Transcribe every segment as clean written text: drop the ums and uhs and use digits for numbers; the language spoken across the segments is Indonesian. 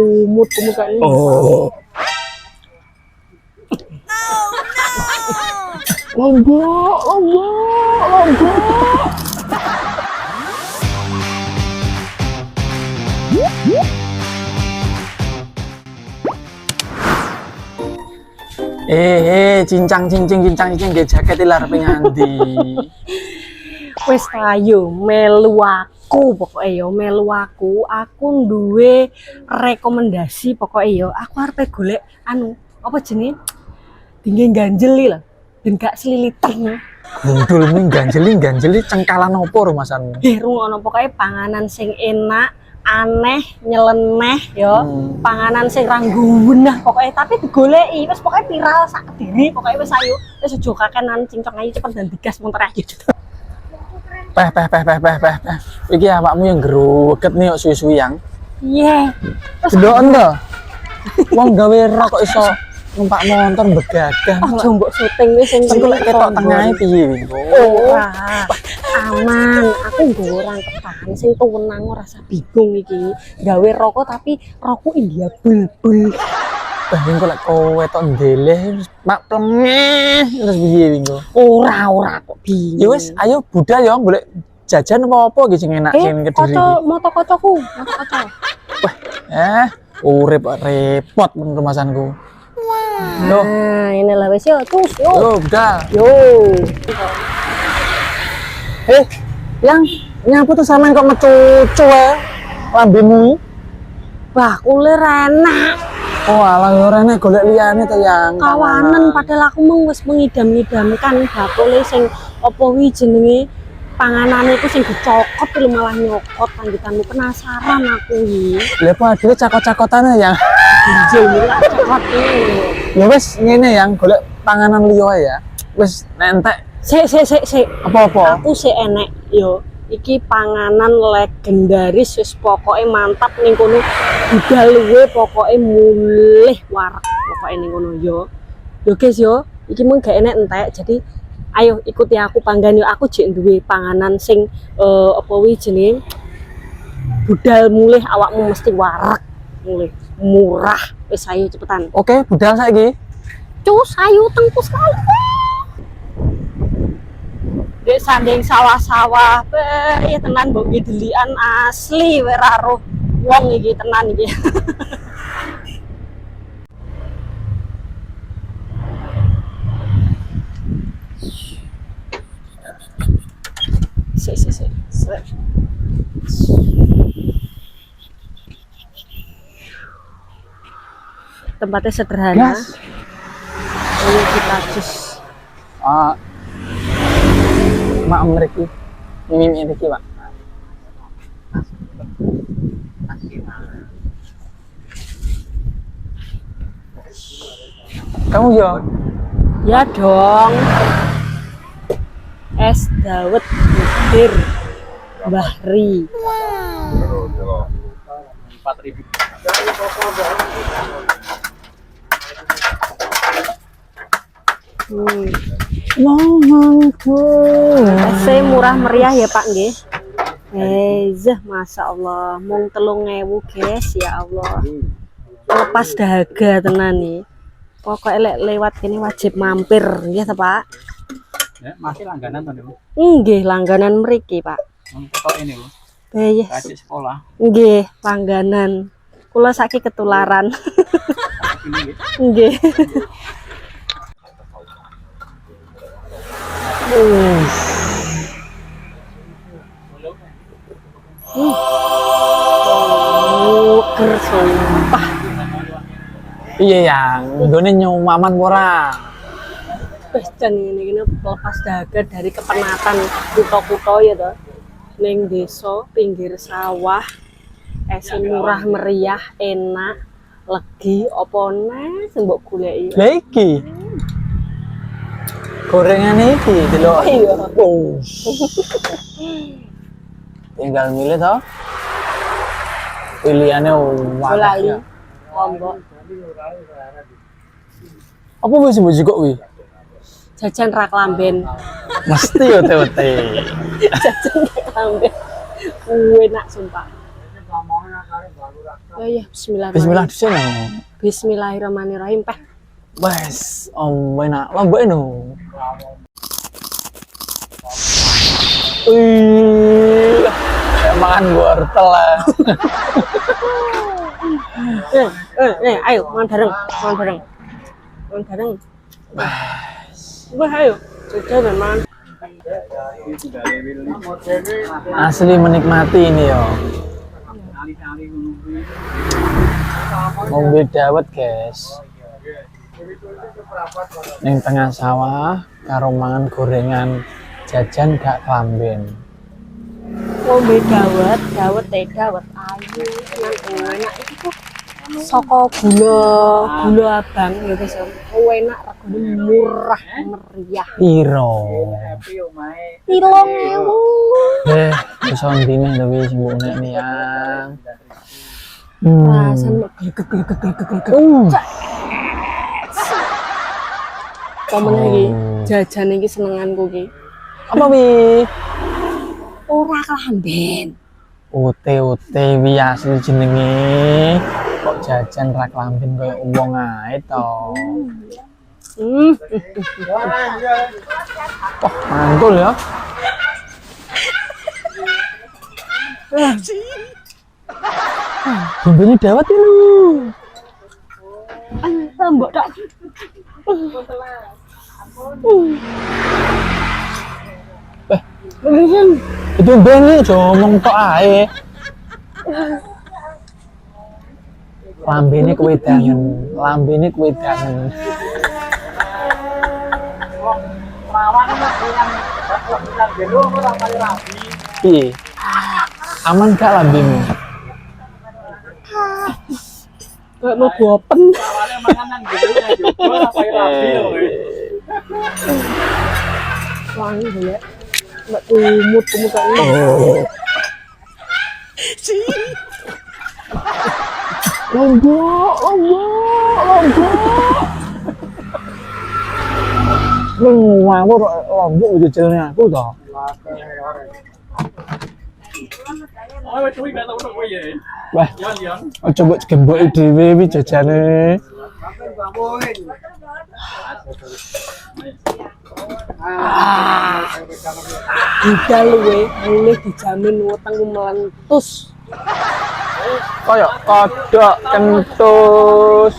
Kumut kayak ini. Oh. Lombok. Cincang ge jaket ilar pengandi. Wes ayo melu aku pokoknya yo melu aku duwe rekomendasi pokoknya yo aku arep golek anu apa jenenge dingin ganjeli lah dan gak selilitan. Gundulmu ganjeli cengkalan opo rumasanmu? Rungono pokoknya panganan sing enak, aneh, nyeleneh yo. Panganan sing rangguwenah pokoknya tapi digoleki wis pokoknya viral sak Kediri pokoknya wis ayo wis ojo kakenan cincong ayo cepet dan digas montor aja. Peh. Iki awakmu yang greget nih kok suwi-suwi yang. Iya. Deloken to. Wong gawe rok kok iso numpak motor begadah. Ojo mbok syuting wis sing Engko lek ketok tengahe piye wingi? Ora. Aman, aku nggo rangkepan sing tuwenang ora usah bingung iki. Gawe rokok tapi rokok India bulbul. Engko lek kowe tok ndeleh mak plengeh terus piye wingi? Ora kok bingung. Ya wis, ayo budal ya golek jajan apa iki sing enak sing Kediri. Moto-kocoku. Wah, urip repot men rumasanku. Loh, Nah, ini lah wis yo, terus yo. yo budal. Yo. Yang nyapu tuh sampean kok mecucu ya lambemu. Wah, kulir enak. Oh, alah yo rene golek liyane to yang. Kawanan padahal aku mung wis mengidam-idamkan bakule sing apa wi jenenge panganane iku sing dicokot lho malah nyokot lanjutanmu penasaran aku iki. Lha apa adile cakot-cakotane ya? Jenenge lak cokot iki. Ya wis ngene yang golek panganan liya ya. Wis nentek Sik. apa-apa. Aku sik enek yo. Iki panganan legendaris wis pokoke mantap ning kono. Budal luwe pokoke mulih warak pokoke ning kono yo. Yo guys yo, iki mung gak enek entek. Jadi ayo ikuti aku panggan yo aku jek duwe panganan sing apa wi jenenge budal mulih awakmu mesti warak mulih murah. Wis ayo cepetan. Oke, budal saiki. Cus ayo tengkus kali. Dek sanding sawah-sawah, ya tenan mbok delian asli wae ra roh wong iki tenan iki. Sik. Tempatnya sederhana. Gas. Ayo kita jus. Mak mriki. Mimi iki, Pak. Kamu yo? Ya dong. Es dawet butir Bahri. 4.000. Mohonku. Esnya murah meriah ya Pak nggih. Masya Allah, mung 3.000 guys, ya Allah. Lepas dahaga tenan nih. Pokoknya lewat ini wajib mampir nggih ta Pak. Ya, masih langganan to niku. Nggih, langganan mriki Pak. Kok ini Bu. Yes. Kasih sekolah. Nggih, langganan. Kula saiki ketularan. Nggih. Ger sumpah. Iya yang, nggone nyumaman ora. Wis jan ngene lepas dahaga dari kepenatan kutha-kutha ya to. Ning desa pinggir sawah, es murah meriah, enak, legi apa neh sing mbok goleki. Lah iki. Gorengan iki delok. Iya. Oh. Tinggal milih to. Pilihannya Lali. ya. Lombok. Apa wis mbok kok wi? Jajan rak lamben. Mesti yo teh. Jajan rak lamben. Enak sumpah. Oh iya, Bismillah bismillahirrahmanirrahim. dhisik no. Bismillahirrahmanirrahim, Peh. Wes, enak lombok no. Wih, makan wortel lah. Ayo, makan bareng, makan bareng. Makan bareng. Wah, ayo. Jajan memang. Asli menikmati ini yo. Ngombe dawet guys. Ning tengah sawah karo mangan gorengan jajan gak kelamben. Ngombe dawet ayu, enak iki tuh. Saka gula abang ya guys. Enak regane murah meriah. Piro? 3.000. Iso ndine lho wis mbokne nek ya. Rasane glegek. Komen iki jajan iki senenganku iki. Apa wi? Ora kelamben. Ute wi asli jenenge. Kok jajan ra kelamben koyo wong ae to. Wah, mantul ya. Bumbune dawet iki lho. Mbok tak. Itu bengi aja ngomong tok ae. Lambene kuwi dangen. Piye? Aman gak lambemu? Kayak mau gopen. Wangi ya. Mbak umut kan. Oh. Lombok. Lu ngawur lombok jejelnya aku toh. Wah, coba gembok dhewe iki jajane. Budal luwe mulih dijamin wetengku melentus. Kayak kodok kentus.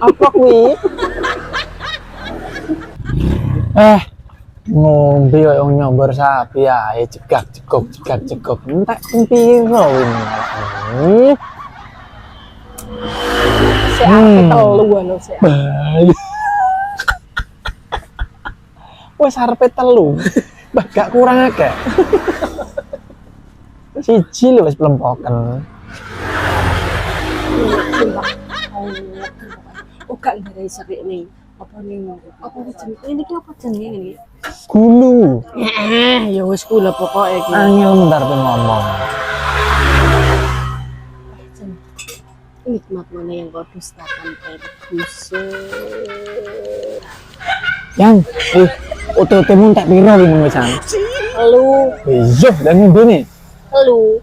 Apa kuwi? Ngombe koyo nyomber sapi ae cegak cegok. Entek piro ini. Seape telu anu sik. Wes arepe telu. Bah gak kurang akeh. Siji lho wis plempoken. Oh gak nggarai serik nih. Apa jenenge ini ki apa jenenge ini? Gulu. Ya wis kula pokoke iki. Angel bentar tuh ngomong. Nikmat mana yang kau dustakan terbuser. Yang otot-ototmu tak piro iki wisan. Lu Iya, dan ngombe nih. lu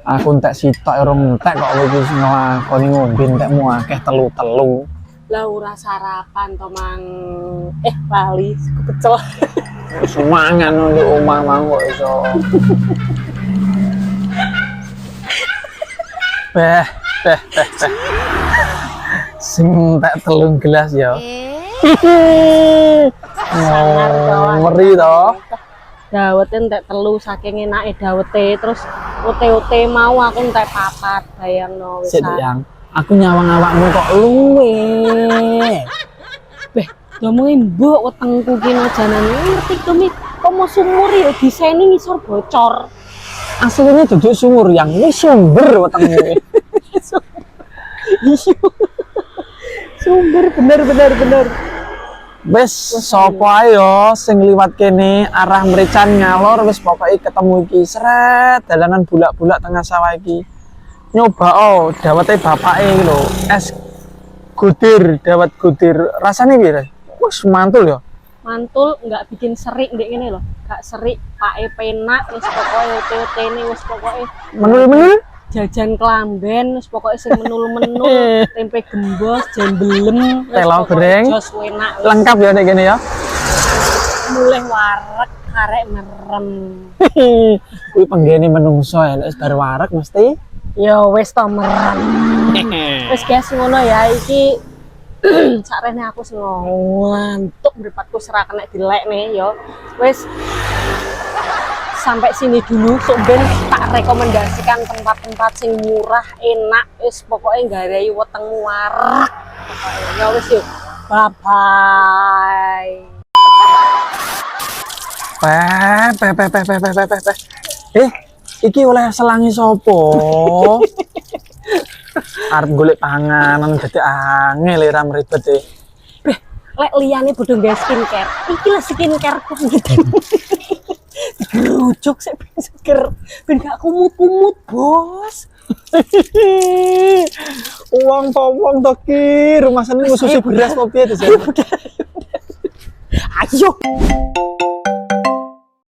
Aku entek sitok urung entek kok iki sing ngakoni ngombe entekmu akeh telu-telu. lah ora sarapan to mang lali kepecel. Semangan di omah mang kok iso. Sing tak telung gelas ya. Ngeri to. Dawet entek telu saking enake dawete terus ote-ote mau aku entek papat bayangno Sik wisan. yang aku nyawang awakmu kok luwe. Beh, ngomongin mbok wetengku ki najanan ngerti to Mi, kok mau sumur ya diseni ngisor bocor. Aslinya duduk sumur yang ini sumber wetengmu. Sumber bener. Wes sapa ae yo sing liwat kene arah Merican ngalor wis pokoke ketemu iki seret dalanan bulak-bulak tengah sawah iki. Nyoba dawete bapake iki lho, es gudir, dawet gudir. Rasane piye? Wis mantul yo. mantul nggak bikin serik ndek ngene lho. Gak serik, pake penak wis pokoke OT-OT-ne wis pokoke Menul-menul. jajan klamben wis pokoke sing menul-menul, tempe gembos, jembelem, wis Telo pokoke goreng. jos enak wis. Lengkap ya nek kene ya. Mulih wareg karek merem. Kuwi penggene menungso ya nek bar wareg mesti. Yo wis to merem. Wis guys ngono ya iki sakrene aku sing ngantuk mripatku serak kena dilekne yo. Wis sampai sini dulu sok ben tak rekomendasikan tempat-tempat sing murah, enak, wis pokoknya nggarai weteng wareg. Ya wis yuk. Bye bye. Iki oleh selangi sopo? Arep golek panganan dadi angel ra mribet e. Beh, lek liyane bodho nggae skincare. Iki lah skincare ku gitu. Gerujuk sik ben seger, ben gak kumut-kumut, Bos. Uang to ki, rumah seni susu beras kopi itu. Ayo.